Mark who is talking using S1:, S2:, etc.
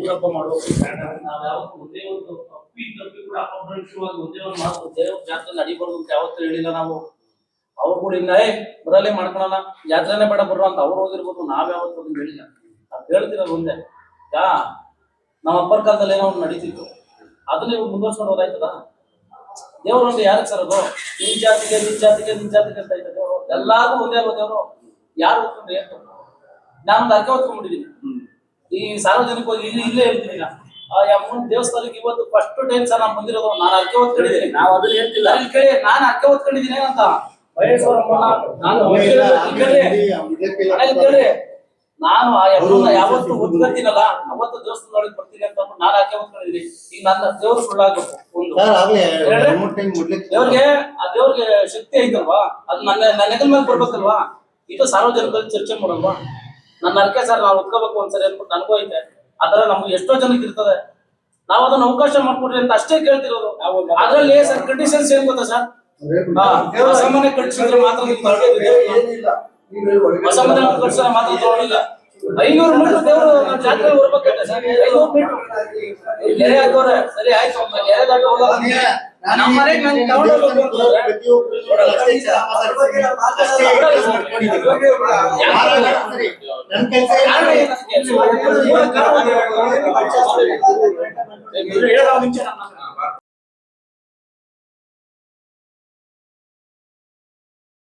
S1: ಊರಪ್ಪ ಮಾಡೋ ನಾವ್ ಯಾವತ್ತು ಒಂದೇ ಒಂದು ಅಪ್ಪಿ ತಪ್ಪಿ ಕೂಡ ಅಪಭ್ರಂಶವಾಗಿ ಒಂದೇ ಒಂದು ಮಾತು ದೇವ್ರ ಜಾತ್ರೆ ನಡಿಬಾರ್ದು ಅಂತ ಯಾವತ್ತೂ ಹೇಳಿಲ್ಲ ನಾವು. ಅವ್ರು ಕೂಡ ಇನ್ನ ಬರಲ್ಲೇ ಮಾಡ್ಕೊಳಲ್ಲ, ಜಾತ್ರೆನೇ ಬೇಡ ಬರೋ ಅಂತ ಅವ್ರು ಹೋಗಿರ್ಬೋದು, ನಾವ್ ಯಾವತ್ತು ಅದನ್ನ ಹೇಳಿಲ್ಲ. ನಾವ್ ಹೇಳ್ತಿರೋದು ಒಂದೇ, ನಮ್ಮ ಅಪ್ಪರ ಕಾಲದಲ್ಲಿ ಏನೋ ಒಂದು ನಡೀತಿತ್ತು, ಅದನ್ನ ಇವ್ರು ಮುಂದುವರ್ಸ್ಕೊಂಡು ಹೋದಾಯ್ತದ. ದೇವ್ರು ಅಂದ್ರೆ ಯಾರಿಗೆ ಸರ್ ಅದು? ನಿನ್ ಜಾತಿಗೆ ನಿನ್ ಜಾತಿಗೆ ನಿನ್ ಜಾತಿಗೆ ಅಂತ ಐತೆ ದೇವರು. ಎಲ್ಲಾರ್ಗು ಒಂದೇ ಅಲ್ವ ದೇವರು? ಯಾರು ಹೊತ್ಕೊಂಡ್ರೆ ಏನು? ನಾನೊಂದು ಅರ್ಕೆ ಹೊತ್ಕೊಂಡ್ಬಿಟ್ಟಿದ್ದೀನಿ ಈ ಸಾರ್ವಜನಿಕವಾಗಿ ಇಲ್ಲೇ ಹೇಳ್ತೀನಿ. ಆ ಯಮ್ಮನ ದೇವಸ್ಥಾನಕ್ಕೆ ಇವತ್ತು ಫಸ್ಟ್ ಟೈಮ್ ಸರ್ ನಾನು ಬಂದಿರೋದು. ನಾನು ಅರ್ಕೆ ಹೊತ್ಕೊಂಡಿದ್ದೀನಿ, ನಾವು ಅದನ್ನ ಹೇಳ್ತಿಲ್ಲ. ಕೇಳಿ ನಾನು ಅರ್ಕೆ ಹೊತ್ಕೊಂಡಿದ್ದೀನಿ ಅಂತ ನಾನು ಆ ಯಮ್ಮನ ಯಾವತ್ತು ಹೊತ್ಕೊತೀನಲ್ಲ ಅವತ್ತು ದೇವಸ್ಥಾನದೊಳಗೆ ಬರ್ತೀನಿ ಅಂತ ನಾನು ಅರ್ಕೆ ಹೊತ್ಕೊಂಡಿದ್ದೀನಿ. ಈಗ ನನ್ನ ದೇವ್ರು ಸುಳ್ಳಾಗಬೇಕು. ದೇವ್ರಿಗೆ ಆ ದೇವ್ರಿಗೆ ಶಕ್ತಿ ಐತಲ್ವಾ, ಅದು ನನ್ನ ಹೆಗಲ್ ಮೇಲೆ ಬರ್ಬೇಕಲ್ವಾ? ಇದು ಸಾರ್ವಜನಿಕರಲ್ಲಿ ಚರ್ಚೆ ಮಾಡಲ್ವಾ? ನನ್ನ ಅರ್ಕೆ ಸರ್ ನಾವು ಹೊತ್ಕೋಬೇಕು ಒಂದ್ಸರಿ ಅನ್ಬಿಟ್ಟು ನನಗೂ ಐತೆ. ಆತರ ನಮ್ಗೆ ಎಷ್ಟೋ ಜನಕ್ಕೆ ಇರ್ತದೆ, ನಾವು ಅದನ್ನ ಅವಕಾಶ ಮಾಡ್ಕೊಡ್ರಿ ಅಂತ ಅಷ್ಟೇ ಕೇಳ್ತಿರೋದು. ಅದ್ರಲ್ಲಿ ಸರ್ ಕಂಡೀಷನ್ಸ್ ಏನ್ ಗೊತ್ತಾ ಸರ್? ಅಸಾಮಾನ್ಯ ಕಟ್ಟಿಸಿದ್ರೆ ಮಾತ್ರ ಅಸಾಮಾನ್ಯ ಕಟ್ಟಿಸಿದ್ರೆ ಮಾತ್ರ ತಗೊಳ್ಳಿಲ್ಲ. 500 ಮೀಟರ್ ದೇವರು ಜಾತ್ರೆ ಬರ್ಬೇಕಂತೆ ಸರ್. 500 ಮೀಟರ್ ಎರೆ ಹಾಕೋರೆ ಸರಿ ಆಯ್ತು. ಎರೆ ದಾಟ ಹೋಗಲ್ಲ ನಮ್ಮ ಮನೆಗೆ ನಾನು ತಗೊಂಡೋಗ್ಬೇಕು ಅಂತ